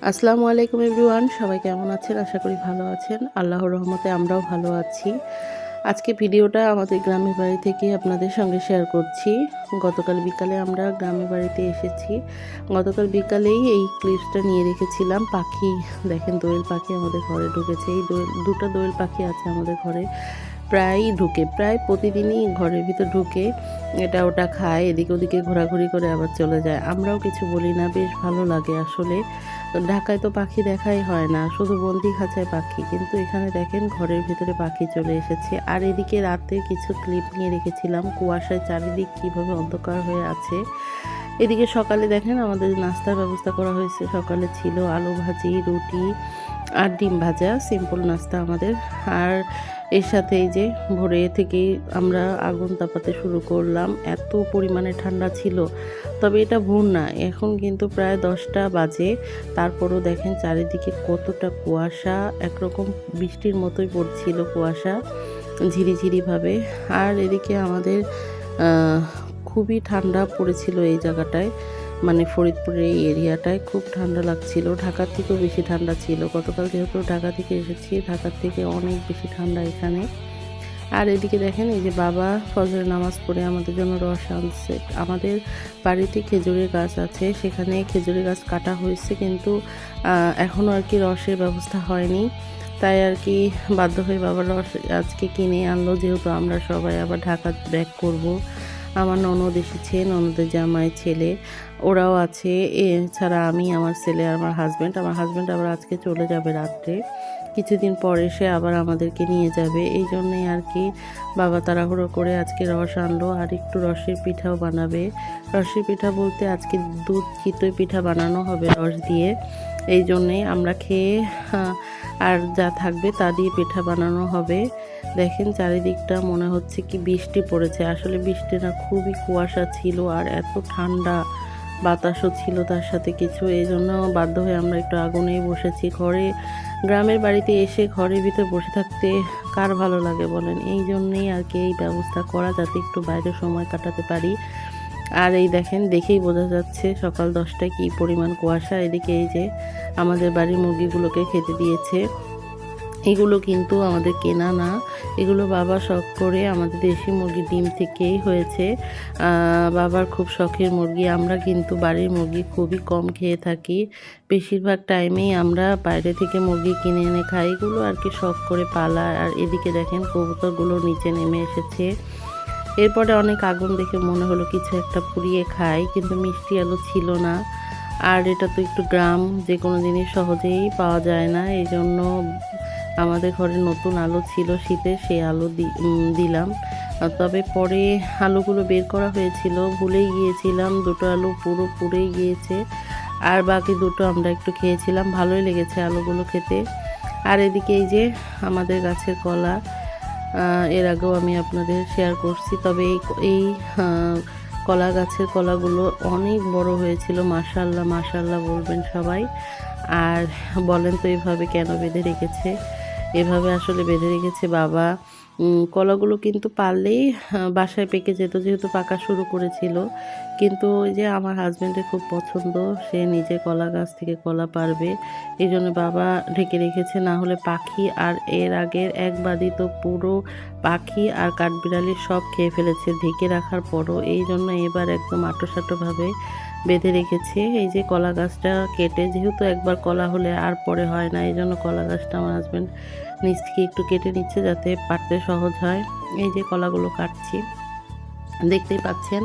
আসসালামু আলাইকুম এভরিওয়ান, সবাই কেমন আছেন? আশা করি ভালো আছেন। আল্লাহর রহমতে আমরাও ভালো আছি। আজকে ভিডিওটা আমাদের গ্রামের বাড়ি থেকে আপনাদের সঙ্গে শেয়ার করছি। গতকাল বিকালে আমরা গ্রামের বাড়িতে এসেছি। গতকাল বিকালেই এই ক্লিপসটা নিয়ে রেখেছিলাম। পাখি দেখেন, দোয়েল পাখি আমাদের ঘরে ঢুকেছে। এই দুটো দোয়েল পাখি আছে আমাদের ঘরে। প্রায়ই ঢুকে, প্রায় প্রতিদিনই ঘরের ভিতর ঢুকে এটা ওটা খায়, এদিকে ওদিকে ঘোরাঘুরি করে আবার চলে যায়। আমরাও কিছু বলি না, বেশ ভালো লাগে আসলে। ঢাকায় তো পাখি দেখাই হয় না, শুধু বন্দি খাঁচায় পাখি, কিন্তু এখানে দেখেন ঘরের ভিতরে পাখি চলে এসেছে। আর এদিকে রাতে কিছু ক্লিপ নিয়ে রেখেছিলাম, কুয়াশায় চারিদিক কীভাবে অন্ধকার হয়ে আছে। এদিকে সকালে দেখেন আমাদের নাস্তার ব্যবস্থা করা হয়েছে। সকালে ছিল আলু ভাজি, রুটি আর ডিম ভাজা, সিম্পল নাস্তা আমাদের। আর এর সাথে এই যে ভোরে থেকেই আমরা আগুন তাপাতে শুরু করলাম। এত পরিমাণে ঠান্ডা ছিল, তবে এটা ভোর না, এখন কিন্তু প্রায় 10টা বাজে। তারপরও দেখেন চারিদিকে কতটা কুয়াশা, একরকম বৃষ্টির মতোই পড়ছিল কুয়াশা ঝিরিঝিরিভাবে। আর এদিকে আমাদের খুবই ঠান্ডা পড়েছিল এই জায়গাটায়, মানে ফরিদপুরের এই এরিয়াটায় খুব ঠান্ডা লাগছিল। ঢাকার থেকেও বেশি ঠান্ডা ছিল। গতকাল যেহেতু ঢাকা থেকে এসেছি, ঢাকার থেকে অনেক বেশি ঠান্ডা এখানে। আর এদিকে দেখেন এই যে বাবা ফজরের নামাজ পড়ে আমাদের জন্য রস আনছে। আমাদের বাড়িতে খেজুরের গাছ আছে, সেখানে খেজুরের গাছ কাটা হয়েছে, কিন্তু এখনও আর কি রসের ব্যবস্থা হয়নি। তাই আর কি বাধ্য হয়ে বাবা রস আজকে কিনে আনলো, যেহেতু আমরা সবাই আবার ঢাকা ব্যাক করব। আমার ননদ এসেছে, ননদের জামাই ছেলে ওরাও আছে। এছাড়া আমি, আমার ছেলে আর আমার হাজব্যান্ড আবার আজকে চলে যাবে রাত্রে। কিছুদিন পর এসে আবার আমাদেরকে নিয়ে যাবে। এই জন্যই আর কি বাবা তাড়াহুড়ো করে আজকে রস আনলো। আর একটু রসের পিঠাও বানাবে। রসের পিঠা বলতে আজকে দুধ চিতই পিঠা বানানো হবে রস দিয়ে। এই জন্যেই আমরা খেয়ে আর যা থাকবে তা দিয়ে পিঠা বানানো হবে। দেখেন চারিদিকটা মনে হচ্ছে কি বৃষ্টি পড়েছে, আসলে বৃষ্টি না, খুবই কুয়াশা ছিল আর এত ঠান্ডা, বাতাসও ছিল তার সাথে কিছু। এই জন্য বাধ্য হয়ে আমরা একটু আগুনেই বসেছি। গ্রামের বাড়িতে এসে ঘরের ভিতর বসে থাকতে কার ভালো লাগে বলেন? এই জন্যেই আর কি এই ব্যবস্থা করা, যাতে একটু বাইরে সময় কাটাতে পারি। আর এই দেখেন, দেখেই বোঝা যাচ্ছে সকাল 10টায় কী পরিমাণ কুয়াশা। এদিকে এই যে আমাদের বাড়ির মুরগিগুলোকে খেতে দিয়েছে। এগুলো কিন্তু আমাদের কেনা না, এগুলো বাবা শখ করে আমাদের দেশি মুরগির ডিম থেকেই হয়েছে। বাবার খুব শখের মুরগি। আমরা কিন্তু বাড়ির মুরগি খুবই কম খেয়ে থাকি, বেশিরভাগ টাইমেই আমরা বাইরে থেকে মুরগি কিনে এনে খাই। এগুলো আর কি শখ করে পালা। আর এদিকে দেখেন কবুতরগুলো নিচে নেমে এসেছে। এরপরে অনেক আগুন দেখে মনে হলো কিছু একটা পুড়িয়ে খাই, কিন্তু মিষ্টি আলু ছিল না। আর এটা তো একটু গ্রাম, যে কোনো জিনিস সহজেই পাওয়া যায় না। এই জন্য আমাদের ঘরে নতুন আলু ছিল শীতের, সেই আলু দিলাম। তবে পরে আলুগুলো বের করা হয়েছিল, ভুলেই গিয়েছিলাম, দুটো আলু পুরো পুড়েই গিয়েছে। আর বাকি দুটো আমরা একটু খেয়েছিলাম, ভালোই লেগেছে আলুগুলো খেতে। আর এদিকে এই যে আমাদের গাছের কলা, এর আগেও আমি আপনাদের শেয়ার করছি, তবে এই কলা গাছের কলাগুলো অনেক বড় হয়েছিল। মাশাআল্লাহ মাশাআল্লাহ বলবেন সবাই। আর বলেন তো এভাবে কেন বেঁধে রেখেছে? এভাবে আসলে বেঁধে রেখেছে বাবা। কলাগুলো কিন্তু পারলেই বাসায় পেকে যেত, যেহেতু পাকা শুরু করেছিল। কিন্তু ওই যে আমার হাজব্যান্ডের খুব পছন্দ, সে নিজে কলা গাছ থেকে কলা পারবে, এই জন্য বাবা ঢেকে রেখেছে। না হলে পাখি, আর এর আগের এক বাদি তো পুরো পাখি আর কাঠবিড়ালি সব খেয়ে ফেলেছে ঢেকে রাখার পরও। এই জন্য এবার একদম আঁটোসাঁটোভাবে বেঁধে রেখেছে। এই যে কলা গাছটা কেটে, যেহেতু একবার কলা হলে আর পরে হয় না, এই জন্য কলা গাছটা আমার হাজব্যান্ড নিচ থেকে একটু কেটে নিচ্ছে যাতে পাড়তে সহজ হয়। এই যে কলাগুলো কাটছি, দেখতেই পাচ্ছেন।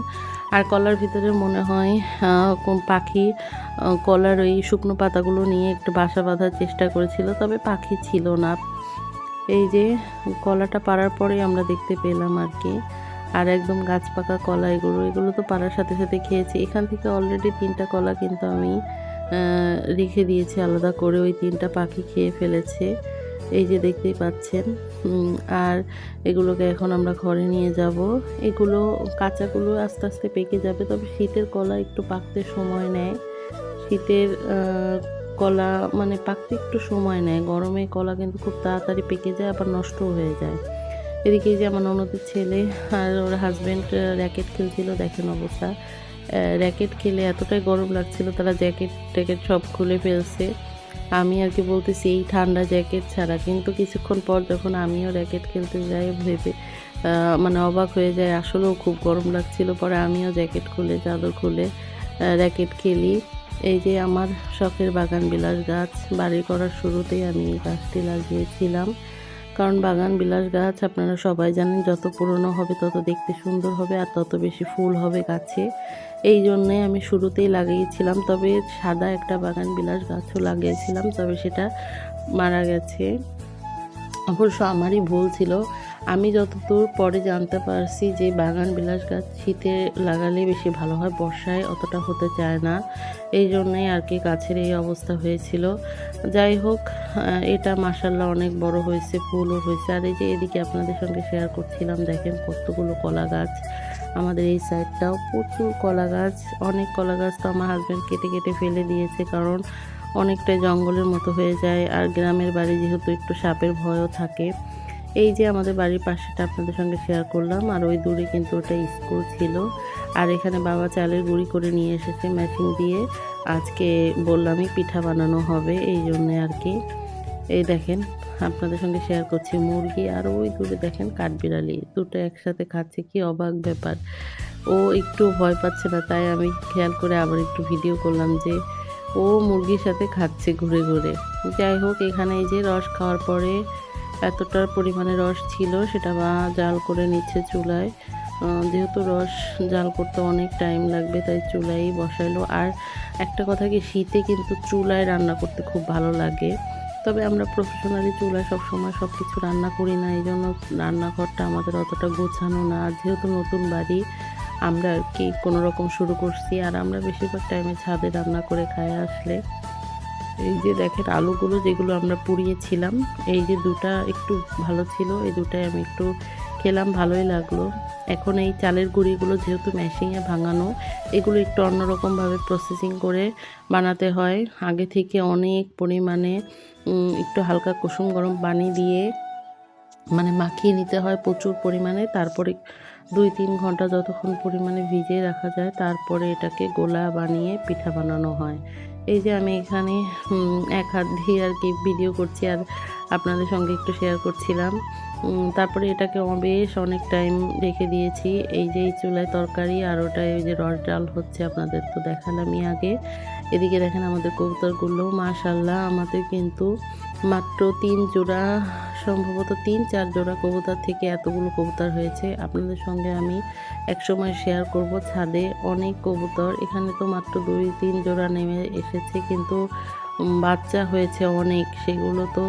আর কলার ভিতরে মনে হয় কোন পাখি কলার ওই শুকনো পাতাগুলো নিয়ে একটু বাসা বাঁধার চেষ্টা করেছিল, তবে পাখি ছিল না। এই যে কলাটা পাড়ার পরেই আমরা দেখতে পেলাম আর কি। আর একদম গাছ পাকা কলা, এগুলো তো পাড়ার সাথে সাথে খেয়েছি। এখান থেকে অলরেডি 3টা কলা কিন্তু আমি রেখে দিয়েছি আলাদা করে, ওই 3টা পাখি খেয়ে ফেলেছে। এই যে দেখতেই পাচ্ছেন। আর এগুলোকে এখন আমরা ঘরে নিয়ে যাব। এগুলো কাঁচাগুলো আস্তে আস্তে পেকে যাবে, তবে শীতের কলা একটু পাকতে সময় নেয়। শীতের কলা মানে পাকতে একটু সময় নেয়, গরমে কলা কিন্তু খুব তাড়াতাড়ি পেকে যায়, আবার নষ্টও হয়ে যায়। এদিকে যে আমার ননদের ছেলে আর ওর হাজব্যান্ড র্যাকেট খেলছিল, দেখেন অবস্থা। র্যাকেট খেলে এতটাই গরম লাগছিল, তারা জ্যাকেট ট্যাকেট সব খুলে ফেলছে। আমি আর কি বলতেছি এই ঠান্ডা জ্যাকেট ছাড়া, কিন্তু কিছুক্ষণ পর যখন আমিও র্যাকেট খেলতে যাই ভেবে মানে অবাক হয়ে যায়, আসলেও খুব গরম লাগছিল। পরে আমিও জ্যাকেট খুলে চাদর খুলে র্যাকেট খেলি। এই যে আমার শখের বাগান বিলাস গাছ, বাড়ি করার শুরুতেই আমি এই গাছটি লাগিয়েছিলাম। কারণ বাগান বিলাস গাছ আপনারা সবাই জানেন, যত পুরনো হবে তত দেখতে সুন্দর হবে আর তত বেশি ফুল হবে গাছে। এই জন্যে আমি শুরুতেই লাগিয়েছিলাম। তবে সাদা একটা বাগান বিলাস গাছও লাগিয়েছিলাম, তবে সেটা মারা গেছে। অবশ্য আমারই ভুল ছিল। আমি যতদূর পরে জানতে পারছি যে বাগান বিলাস গাছ শীতে লাগালে বেশি ভালো হয়, বর্ষায় অতটা হতে চায় না। এই জন্যই আর কি গাছের এই অবস্থা হয়েছিল। যাই হোক, এটা মাশাআল্লাহ অনেক বড় হয়েছে, ফুলও হয়েছে। আর এই যে এদিকে আপনাদের সঙ্গে শেয়ার করছিলাম, দেখেন কতগুলো কলা গাছ। আমাদের এই সাইডটাও প্রচুর কলা গাছ, অনেক কলা গাছ তো আমার হাজব্যান্ড কেটে কেটে ফেলে দিয়েছে, কারণ অনেকটাই জঙ্গলের মতো হয়ে যায়। আর গ্রামের বাড়ি যেহেতু একটু সাপের ভয়ও থাকে। এই যে আমাদের বাড়ির পাশেটা আপনাদের সঙ্গে শেয়ার করলাম, আর ওই দূরে কিন্তু ওটা স্কুল ছিল। আর এখানে বাবা চালের গুঁড়ি করে নিয়ে এসেছে মেশিন দিয়ে, আজকে বললামই পিঠা বানানো হবে, এই জন্যে আর কি। এই দেখেন আপনাদের সঙ্গে শেয়ার করছি মুরগি, আর ওই দূরে দেখেন কাঠবিড়ালি দুটো একসাথে খাচ্ছে, কি অবাক ব্যাপার। ও একটু ভয় পাচ্ছে না, তাই আমি খেয়াল করে আবার একটু ভিডিও করলাম যে ও মুরগির সাথে খাচ্ছে ঘুরে ঘুরে। যাই হোক, এখানে এই যে রস খাওয়ার পরে এতটা পরিমাণে রস ছিল, সেটা মা জাল করে নিচ্ছে চুলায়। যেহেতু রস জাল করতে অনেক টাইম লাগবে, তাই চুলায় বসাইলো। আর একটা কথা কি, শীতে কিন্তু চুলায় রান্না করতে খুব ভালো লাগে। তবে আমরা প্রফেশনালি চুলায় সবসময় সব কিছু রান্না করি না, এই জন্য রান্নাঘরটা আমাদের অতটা গোছানো না। আর যেহেতু নতুন বাড়ি, আমরা আর কি কোনো রকম শুরু করছি। আর আমরা বেশিরভাগ টাইমে ছাদে রান্না করে খাই আসলে। এই যে দেখেন আলুগুলো যেগুলো আমরা পুড়িয়েছিলাম, এই যে দুটা একটু ভালো ছিল, এই দুটাই আমি একটু খেলাম, ভালোই লাগলো। এখন এই চালের গুঁড়িগুলো যেহেতু মেশিনে ভাঙানো, এগুলো একটু অন্যরকমভাবে প্রসেসিং করে বানাতে হয়। আগে থেকে অনেক পরিমাণে একটু হালকা কুসুম গরম পানি দিয়ে মানে মাখিয়ে নিতে হয় প্রচুর পরিমাণে। তারপরে 2-3 ঘন্টা যতক্ষণ পরিমাণে ভিজিয়ে রাখা যায়, তারপরে এটাকে গোলা বানিয়ে পিঠা বানানো হয়। এই যে আমি এখানে এক হাত দিয়ে আর কি ভিডিও করছি, আর আপনাদের সঙ্গে একটু শেয়ার করছিলাম। তারপরে এটাকে বেশ অনেক টাইম রেখে দিয়েছি। এই যে এই চুলায় তরকারি, আর ওটায় ওই যে রস ডাল হচ্ছে, আপনাদের তো দেখালামই আগে। এদিকে দেখেন আমাদের কবুতরগুলো, মাশাআল্লাহ আমাদের কিন্তু মাত্র 3 জোড়া, সম্ভবত 3-4 জোড়া কবুতর থেকে এতগুলো কবুতর হয়েছে। আপনাদের সঙ্গে আমি একসময় শেয়ার করব। ছাদে অনেক কবুতর, এখানে তো মাত্র 2-3 জোড়া নেমে এসেছে, কিন্তু বাচ্চা হয়েছে অনেক, সেগুলো তো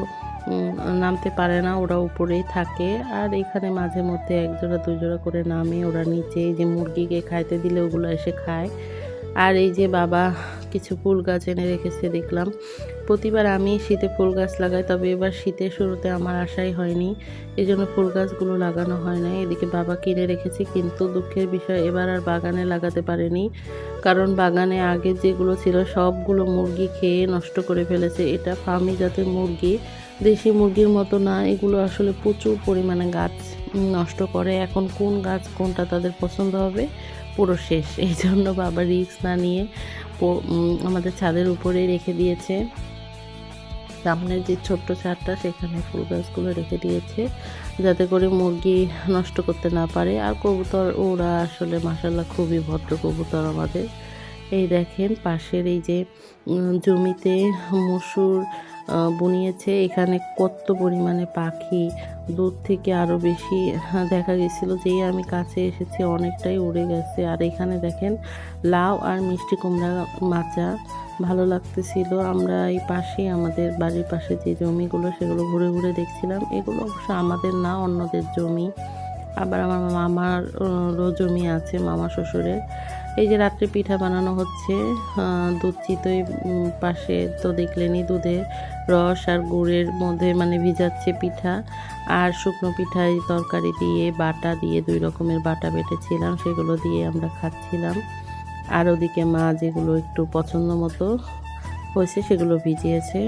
নামতে পারে না, ওরা উপরেই থাকে। আর এখানে মাঝে মধ্যে 1 জোড়া 2 জোড়া করে নামে, ওরা নিচে এই যে মুরগিকে খাইতে দিলে ওগুলো এসে খায়। আর এই যে বাবা কিছু ফুল গাছ এনে রেখেছে দেখলাম। প্রতিবার আমি শীতে ফুল গাছ লাগাই, তবে এবার শীতের শুরুতে আমার আশাই হয়নি, এই জন্য ফুল গাছগুলো লাগানো হয় না। এদিকে বাবা কিনে রেখেছে, কিন্তু দুঃখের বিষয় এবার আর বাগানে লাগাতে পারেনি, কারণ বাগানে আগে যেগুলো ছিল সবগুলো মুরগি খেয়ে নষ্ট করে ফেলেছে। এটা ফার্মি জাতের মুরগি, দেশি মুরগির মতো না, এগুলো আসলে প্রচুর পরিমাণে গাছ নষ্ট করে। এখন কোন গাছ কোনটা তাদের পছন্দ হবে, পুরো শেষ। এই জন্য বাবা রিস্ক না নিয়ে আমাদের ছাদের উপরে রেখে দিয়েছে। সামনের যে ছোট্ট ছাদটা, সেখানে ফুল গাছগুলো রেখে দিয়েছে, যাতে করে মুরগি নষ্ট করতে না পারে। আর কবুতর ওরা আসলে মাশাআল্লাহ খুবই ভদ্র কবুতর আমাদের। এই দেখেন পাশের এই যে জমিতে মসুর বুনিয়েছে, এখানে কত পরিমাণে পাখি, দূর থেকে আরও বেশি দেখা গেছিলো। যেই আমি কাছে এসেছি অনেকটাই উড়ে গেছে। আর এখানে দেখেন লাউ আর মিষ্টি কুমড়া মাচা, ভালো লাগতেছিল। আমরা এই পাশে আমাদের বাড়ির পাশে যে জমিগুলো, সেগুলো ঘুরে ঘুরে দেখছিলাম। এগুলো অবশ্য আমাদের না, অন্যদের জমি। আবার আমার মামারও জমি আছে, মামা শ্বশুরের। এই যে রাত্রে পিঠা বানানো হচ্ছে, দুধ চিতই পাশে তো দেখলেনই, দুধের রস আর গুড়ের মধ্যে মানে ভিজাচ্ছে পিঠা। আর শুকনো পিঠায় তরকারি দিয়ে, বাটা দিয়ে, 2 রকমের বাটা বেটেছিলাম, সেগুলো দিয়ে আমরা খাচ্ছিলাম। আর ওদিকে মা যেগুলো একটু পছন্দ মতো হয়েছে সেগুলো ভিজিয়েছে।